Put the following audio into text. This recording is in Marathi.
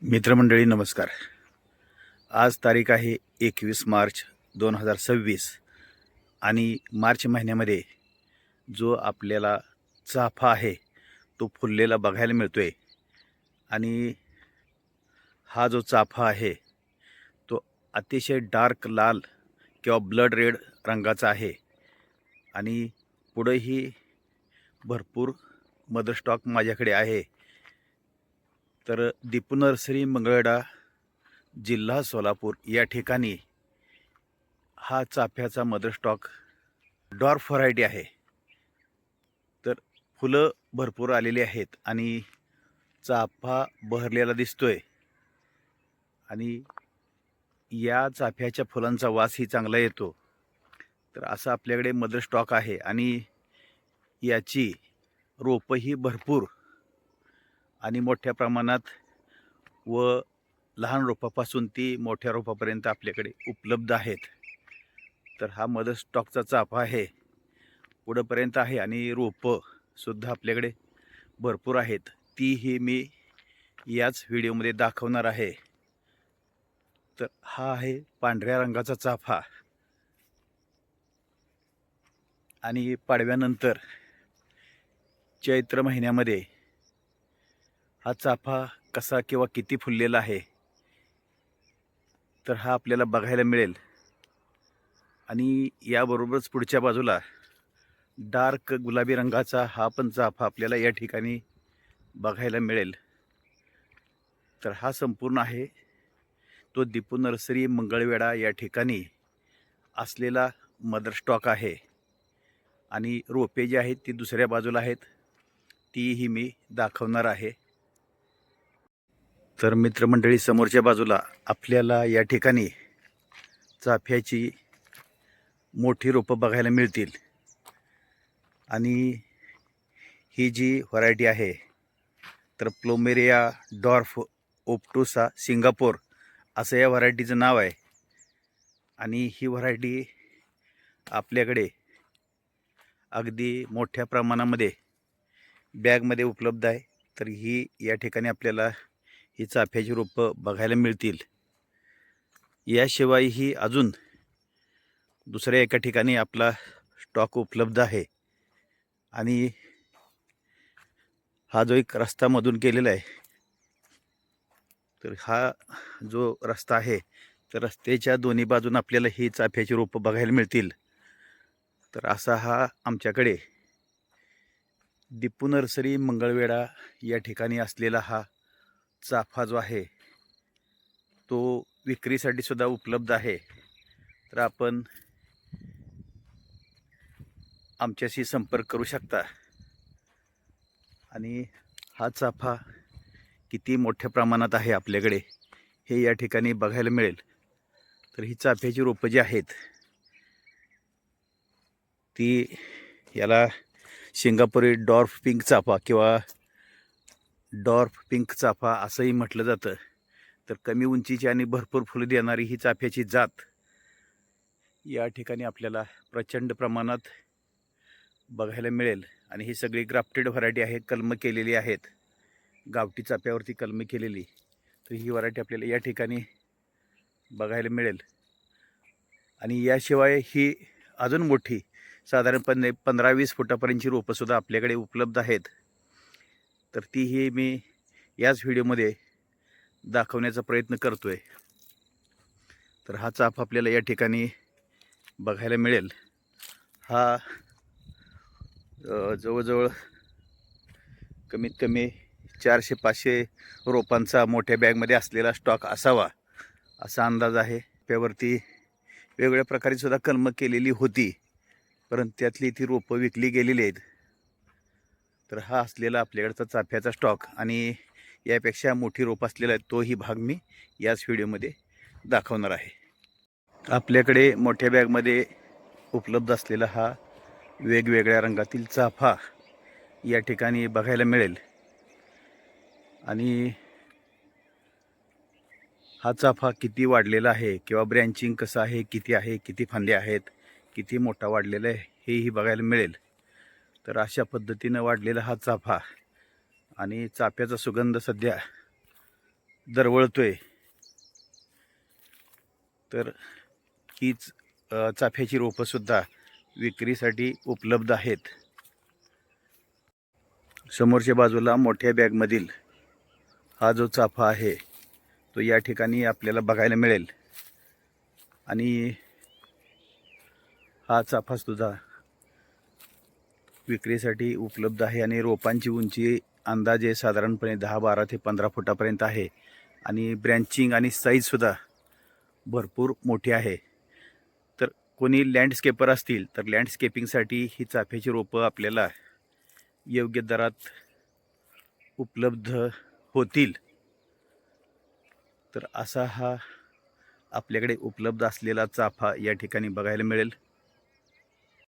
मित्रमंडळी नमस्कार. आज तारीख आहे 21 मार्च 2026 आणि मार्च महिन्यामध्ये जो आपल्याला चाफा आहे तो फुललेला बघायला मिळतोय. आणि हा जो चाफा आहे तो अतिशय डार्क लाल किंवा ब्लड रेड रंगाचा आहे. आणि पुढेही भरपूर मदर स्टॉक माझ्याकडे आहे. तर दीपू नर्सरी मंगळवेढा, जिल्हा सोलापूर या ठिकाणी हा चाफ्याचा मदर स्टॉक डॉर्फ व्हरायटी आहे. तर फुलं भरपूर आलेली आहेत आणि चाफा बहरलेला दिसतोय. आणि या चाफ्याच्या फुलांचा वासही चांगला येतो. तर असा आपल्याकडे मदर स्टॉक आहे आणि याची रोपंही भरपूर आणि मोठ्या प्रमाणात व लहान रोपापासून ती मोठ्या रोपापर्यंत आपल्याकडे उपलब्ध आहेत. तर हा मदर स्टॉकचा चाफा आहे, पुढंपर्यंत आहे आणि रोपं सुद्धा आपल्याकडे भरपूर आहेत. तीही मी याच व्हिडिओमध्ये दाखवणार आहे. तर हा आहे पांढऱ्या रंगाचा चाफा. आणि पाडव्यानंतर चैत्र महिन्यामध्ये हा चाफा कसा किंवा किती फुललेला आहे तर हा आपल्याला बघायला मिळेल. आणि याबरोबरच पुढच्या बाजूला डार्क गुलाबी रंगाचा हा पण चाफा आपल्याला या ठिकाणी बघायला मिळेल. तर हा संपूर्ण आहे तो दीपू नर्सरी मंगळवेढा या ठिकाणी असलेला मदर स्टॉक आहे. आणि रोपे जी आहेत ती दुसऱ्या बाजूला आहेत, तीही मी दाखवणार आहे. तर मित्रमंडळी, समोरच्या बाजूला आपल्याला या ठिकाणी चाफ्याची मोठी रोपं बघायला मिळतील. आणि ही जी व्हरायटी आहे तर प्लोमेरिया डॉर्फ ओप्टुसा सिंगापोर असं या व्हरायटीचं नाव आहे. आणि ही व्हरायटी आपल्याकडे अगदी मोठ्या प्रमाणामध्ये बॅगमध्ये उपलब्ध आहे. तर ही या ठिकाणी आपल्याला ही चाफ्याची रोपं बघायला मिळतील. याशिवायही अजून दुसऱ्या एका ठिकाणी आपला स्टॉक उपलब्ध आहे. आणि हा जो एक रस्ता मधून केलेला आहे तर हा जो रस्ता आहे तर रस्त्याच्या दोन्ही बाजून आपल्याला ही चाफ्याची रोपं बघायला मिळतील. तर असा हा आमच्याकडे दीपू नर्सरी मंगळवेढा या ठिकाणी असलेला हा चाफा जो आहे तो विक्रीसाठी सुद्धा उपलब्ध आहे. तर आपण आमच्याशी संपर्क करू शकता. आणि हा चाफा किती मोठ्या प्रमाणात आहे आपल्याकडे हे या ठिकाणी बघायला मिळेल. तर ही चाफ्याची रोपं जी आहेत ती याला सिंगापुरी डॉर्फ पिंक चाफा किंवा डॉर्फ पिंक चाफा असंही म्हटलं जातं. तर कमी उंचीची आणि भरपूर फुलं देणारी ही चाफ्याची जात या ठिकाणी आपल्याला प्रचंड प्रमाणात बघायला मिळेल. आणि ही सगळी ग्राफ्टेड व्हरायटी आहे, कलम केलेली आहेत, गावठी चाफ्यावरती कलम केलेली. तर ही व्हरायटी आपल्याला या ठिकाणी बघायला मिळेल. आणि याशिवाय ही अजून मोठी साधारणपणे 15-20 फुटापर्यंतची रोपंसुद्धा आपल्याकडे उपलब्ध आहेत. तर तीही मी याच व्हिडिओमध्ये दाखवण्याचा प्रयत्न करतोय. तर हा चाफा आपल्याला या ठिकाणी बघायला मिळेल. हा जवळजवळ कमीत कमी 400-500 रोपांचा मोठ्या बॅगमध्ये असलेला स्टॉक असावा असा अंदाज आहे. त्यावरती वेगवेगळ्या प्रकारे सुद्धा कलम केलेली होती, परंतु त्यातली ती रोपं विकली गेलेली आहेत. तर हा असलेला आपल्याकडचा चाफ्याचा स्टॉक आणि यापेक्षा मोठी रोप असलेला तोही भाग मी याच व्हिडिओमध्ये दाखवणार आहे. आपल्याकडे मोठ्या बॅगमध्ये उपलब्ध असलेला हा वेगवेगळ्या रंगातील चाफा या ठिकाणी बघायला मिळेल. आणि हा चाफा किती वाढलेला आहे किंवा ब्रँचिंग कसं आहे, किती आहे, किती फांदे आहेत, किती मोठा वाढलेला आहे हेही बघायला मिळेल. तर अशा पद्धतीनं वाढलेला हा चाफा आणि चाफ्याचा सुगंध सध्या दरवळतोय, तर हीच चाफ्याची रोपंसुद्धा विक्रीसाठी उपलब्ध आहेत. समोरच्या बाजूला मोठ्या बॅगमधील हा जो चाफा आहे तो या ठिकाणी आपल्याला बघायला मिळेल. आणि हा चाफासुद्धा विक्रीसाठी उपलब्ध आहे आणि रोपांची उंची अंदाजे साधारणपणे 10-12 ते 15 फुटापर्यंत आहे आणि ब्रँचिंग आणि साईजसुद्धा भरपूर मोठी आहे. तर कोणी लँडस्केपर असतील तर लँडस्केपिंगसाठी ही चाफ्याची रोपं आपल्याला योग्य दरात उपलब्ध होतील. तर असा हा आपल्याकडे उपलब्ध असलेला चाफा या ठिकाणी बघायला मिळेल.